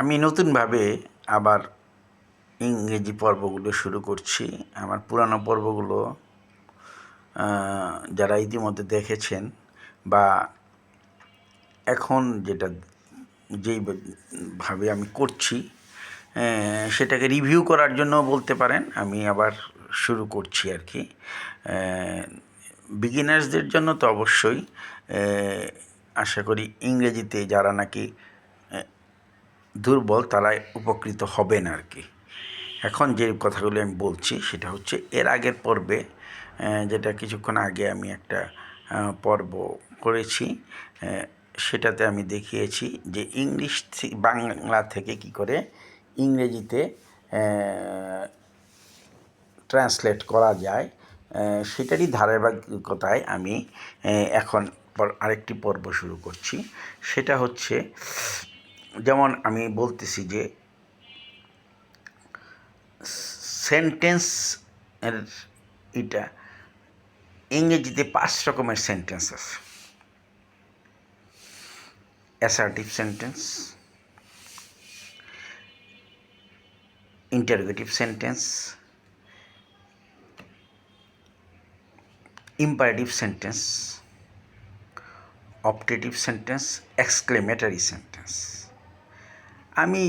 আমি নতুনভাবে আবার ইংরেজি পর্বগুলো শুরু করছি। আমার পুরানো পর্বগুলো যারা ইতিমধ্যে দেখেছেন বা এখন যেইভাবে আমি করছি সেটাকে রিভিউ করার জন্য বলতে পারেন। আমি আবার শুরু করছি আর কি। বিগিনার্সদের জন্য তো অবশ্যই আশা করি ইংরেজিতে যারা নাকি দুর্বল তারাই উপকৃত হবেন আর কি। এখন যে কথাগুলো আমি বলছি সেটা হচ্ছে এর আগের পর্বে, যেটা কিছুক্ষণ আগে আমি একটা পর্ব করেছি, সেটাতে আমি দেখিয়েছি যে বাংলা থেকে কি করে ইংরেজিতে ট্রান্সলেট করা যায়। সেটারই ধারাবাহিকতায় আমি এখন আরেকটি পর্ব শুরু করছি। সেটা হচ্ছে, যেমন আমি বলতেছি যে সেন্টেন্স এর এটা ইংরেজিতে 5 রকমের সেন্টেন্স আছে। Assertive sentence, interrogative sentence, imperative sentence, optative sentence, exclamatory sentence. আমি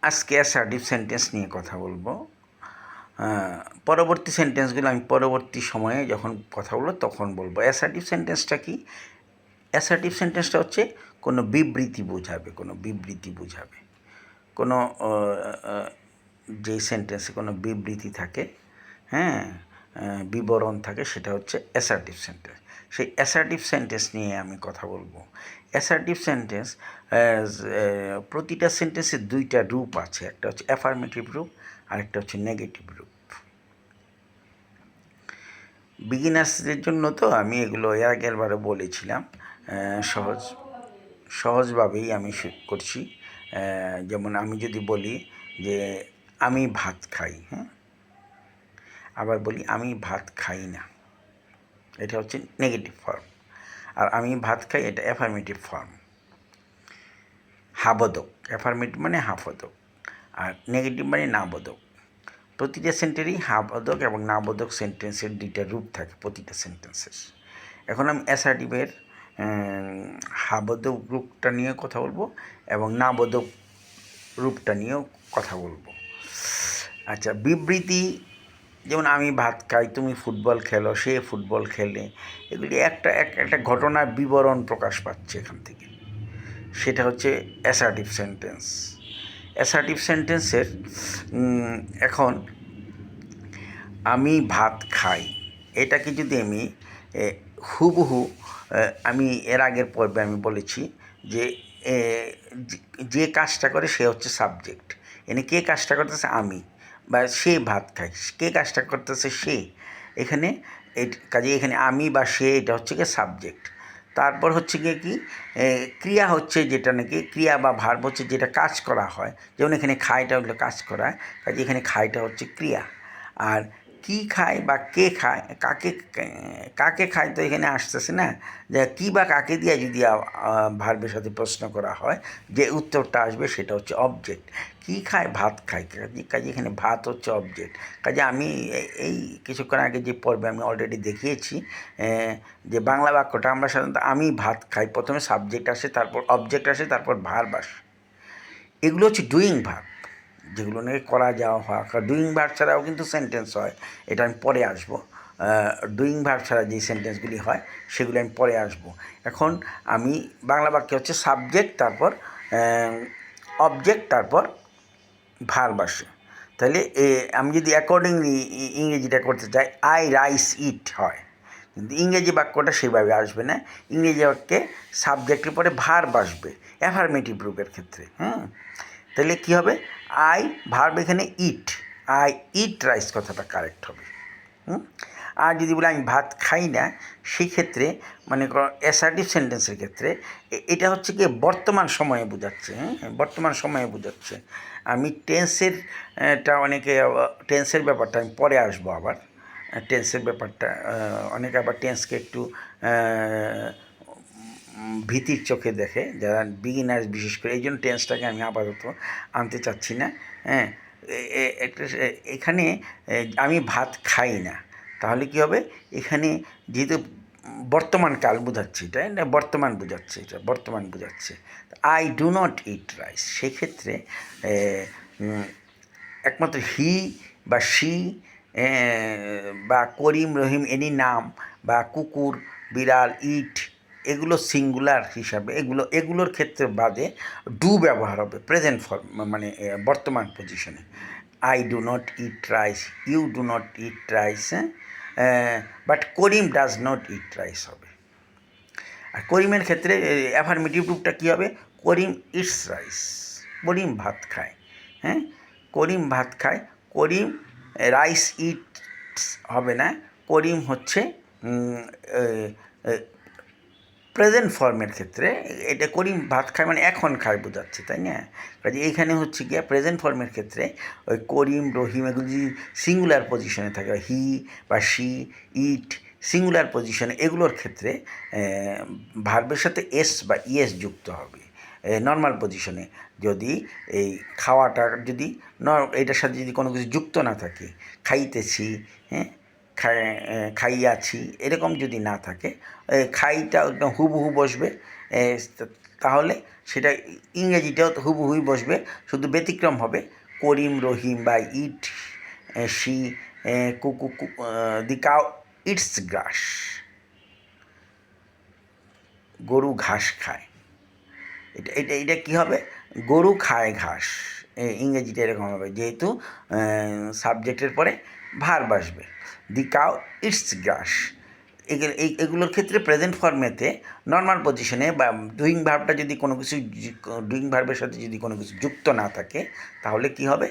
আজকে অ্যাসার্টিভ সেন্টেন্স নিয়ে কথা বলবো। পরবর্তী সেন্টেন্সগুলো আমি পরবর্তী সময়ে যখন কথা বলবো তখন বলবো। অ্যাসার্টিভ সেন্টেন্সটা কি? অ্যাসার্টিভ সেন্টেন্সটা হচ্ছে কোনো বিবৃতি বোঝাবে, কোনো যেই সেন্টেন্সে কোনো বিবৃতি থাকে, বিবরণ থাকে, সেটা হচ্ছে অ্যাসার্টিভ সেন্টেন্স। সেই অ্যাসার্টিভ সেন্টেন্স নিয়ে আমি কথা বলবো। অ্যাসার্টিভ সেন্টেন্স, প্রতিটা সেন্টেন্সের দুইটা রূপ আছে, একটা হচ্ছে অ্যাফার্মেটিভ রূপ আর একটা হচ্ছে নেগেটিভ রূপ। বিগিনার্সদের জন্য তো আমি এগুলো এর আগের বারে বলেছিলাম। সহজভাবেই আমি করছি। যেমন আমি যদি বলি যে আমি ভাত খাই, আবার বলি আমি ভাত খাই না, এটা হচ্ছে নেগেটিভ ফর্ম। আর আমি ভাত খাই, এটা অ্যাফার্মেটিভ ফর্ম। হাবোধক, অ্যাফার্মেটিভ মানে হাবোধক, আর নেগেটিভ মানে নাবোধক। প্রতিটা সেন্টেন্সেরই হাবোধক এবং নাবোধক সেন্টেন্সের দুইটা রূপ থাকে প্রতিটা সেন্টেন্সের। এখন আমি অ্যাসার্টিভের হাবোধক রূপটা নিয়ে কথা বলবো এবং নাবোধক রূপটা নিয়েও কথা বলবো। আচ্ছা, বিবৃতি, যেমন আমি ভাত খাই, তুমি ফুটবল খেলো, সে ফুটবল খেলে, এগুলি একটা ঘটনার বিবরণ প্রকাশ পাচ্ছে এখান থেকে। সেটা হচ্ছে অ্যাসার্টিভ সেন্টেন্স। অ্যাসার্টিভ সেন্টেন্সের এখন আমি ভাত খাই, এটাকে যদি আমি হুবহু, আমি এর আগের পর্বে আমি বলেছি যে যে কাজটা করে সে হচ্ছে সাবজেক্ট। এখানে কে কাজটা করতেছে? আমি, বা সে ভাত খায়, কে কাজটা করতেছে? সে। এখানে কাজে এখানে আমি বা সে, এটা হচ্ছে গিয়ে সাবজেক্ট। তারপর হচ্ছে গিয়ে কি, ক্রিয়া হচ্ছে যেটা নাকি, ক্রিয়া বা ভার্ব হচ্ছে যেটা কাজ করা হয়। যেমন এখানে খায়টা হলো কাজ করা, কাজে এখানে খায়টা হচ্ছে ক্রিয়া। আর কী খায় বা কে খায়, কাকে খায় তো এখানে আসতেছে না, যে কী বা কাকে দিয়ে যদি ভার্বের সাথে প্রশ্ন করা হয়, যে উত্তরটা আসবে সেটা হচ্ছে অবজেক্ট। কী খায়? ভাত খায়। কাজে এখানে ভাত হচ্ছে অবজেক্ট। কাজে আমি এই কিছুক্ষণ আগে যে পর্বে আমি অলরেডি দেখিয়েছি যে বাংলা বাক্যটা আমরা সাধারণত আমি ভাত খাই, প্রথমে সাবজেক্ট আসে, তারপর অবজেক্ট আসে, তারপর ভার্ব আসে। এগুলো হচ্ছে ডুইং ভার্ব, যেগুলো নিয়ে করা যাওয়া হয়। ডুইং ভার্ব ছাড়াও কিন্তু সেন্টেন্স হয়, এটা আমি পরে আসবো। ডুইং ভার্ব ছাড়া যে সেন্টেন্সগুলি হয় সেগুলি আমি পরে আসবো। এখন আমি বাংলা বাক্যে হচ্ছে সাবজেক্ট, তারপর অবজেক্ট, তারপর ভার্ব আসে। তাহলে আমি যদি অ্যাকর্ডিংলি ইংরেজিটা করতে চাই, আই রাইস ইট হয়, কিন্তু ইংরেজি বাক্যটা সেভাবে আসবে না। ইংরেজি বাক্যে সাবজেক্টের পরে ভার্ব আসবে অ্যাফার্মেটিভ রূপের ক্ষেত্রে। তাহলে কী হবে? আই, ভার্ব এখানে ইট, আই ইট রাইস, কথাটা কারেক্ট হবে। আর যদি বলে আমি ভাত খাই না, সেই ক্ষেত্রে মানে অ্যাসার্টিভ সেন্টেন্সের ক্ষেত্রে এটা হচ্ছে কি বর্তমান সময়ে বোঝাচ্ছে। বর্তমান সময়ে বোঝাচ্ছে। আমি টেন্সের ব্যাপারটা আমি পরে আসবো আবার। টেন্সের ব্যাপারটা অনেকে আবার টেন্সকে একটু ভীতির চোখে দেখে, যারা বিগিনার্স বিশেষ করে, এই জন্য টেন্সটাকে আমি আপাতত আনতে চাচ্ছি না। হ্যাঁ, এখানে আমি ভাত খাই না, তাহলে কী হবে, এখানে যেহেতু বর্তমান কাল বোঝাচ্ছে, এটা বর্তমান বোঝাচ্ছে, এটা বর্তমান বোঝাচ্ছে। I do not eat rice, সেক্ষেত্রে একমাত্র হি বা শি বা করিম রহিম এনি নাম বা কুকুর বিড়াল ইট, এগুলো সিঙ্গুলার হিসাবে, এগুলোর ক্ষেত্রে বাদে ডু ব্যবহার হবে প্রেজেন্ট ফর্ম, মানে বর্তমান পজিশনে। I do not eat rice, you do not eat rice, but Karim does not eat rice হবে। আর করিমের ক্ষেত্রে অ্যাফার্মেটিভ রূপটা কী হবে, করিম ইটস রাইস, করিম ভাত খায়। হ্যাঁ, করিম ভাত খায়, করিম রাইস ইটস হবে না, করিম হচ্ছে প্রেজেন্ট ফর্মের ক্ষেত্রে, এটা করিম ভাত খায় মানে এখন খায় বোঝাচ্ছে, তাই না? কাজে এইখানে হচ্ছে গিয়ে প্রেজেন্ট ফর্মের ক্ষেত্রে ওই করিম রহিম এগুলো যদি সিঙ্গুলার পজিশনে থাকে, হি বা শি ইট সিঙ্গুলার পজিশনে, এগুলোর ক্ষেত্রে ভার্বের সাথে এস বা ইএস যুক্ত হবে। নর্মাল পজিশনে যদি এই খাওয়াটা যদি এটার সাথে যদি কোনো কিছু যুক্ত না থাকে, খাইতেছি, হ্যাঁ, খাইয়াছি, এরকম যদি না থাকে, খাইটা একদম হুবহু বসবে, তাহলে সেটা ইংরেজিটাও হুবহুই বসবে, শুধু ব্যতিক্রম হবে করিম রহিম বা eat she the cow eats grass, গরু ঘাস খায়। এটা কী হবে, গরু খায় ঘাস, ইংরেজিটা এরকম হবে, যেহেতু সাবজেক্টের পরে ভার্ব আসবে। দি কাউ ইটস গ্রাস, এগুলোর ক্ষেত্রে প্রেজেন্ট ফর্মেতে নর্মাল পজিশনে বা ডুইং ভার্বটা যদি কোনো কিছু ডুইং ভার্বের সাথে যদি কোনো কিছু যুক্ত না থাকে, তাহলে কি হবে,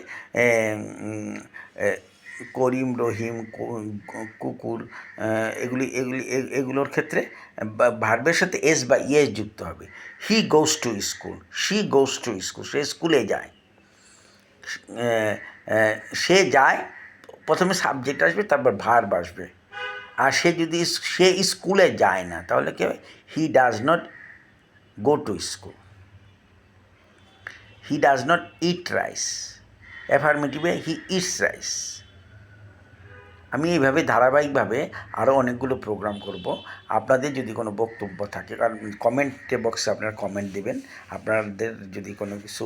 করিম রহিম কুকুর এগুলোর ক্ষেত্রে ভার্বের সাথে এস বা ইএস যুক্ত হবে। He goes to school, she goes to school, সে স্কুলে যায়, সে যায়, প্রথমে সাবজেক্ট আসবে, তারপর ভার্ব আসবে। আর সে স্কুলে যায় না, তাহলে কি হবে, he does not go to school. He does not eat rice, অ্যাফার্মেটিভে হি ইটস রাইস। আমি এইভাবে ধারাবাহিকভাবে আরও অনেকগুলো প্রোগ্রাম করব। আপনাদের যদি কোনো বক্তব্য থাকে, কারণ কমেন্টে বক্সে আপনারা কমেন্ট দেবেন, আপনাদের যদি কোনো কিছু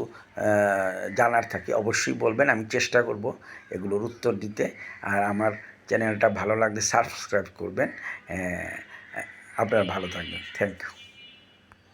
জানার থাকে অবশ্যই বলবেন, আমি চেষ্টা করব এগুলোর উত্তর দিতে। আর আমার চ্যানেলটা ভালো লাগলে সাবস্ক্রাইব করবেন। আপনারা ভালো থাকবেন, থ্যাংক ইউ।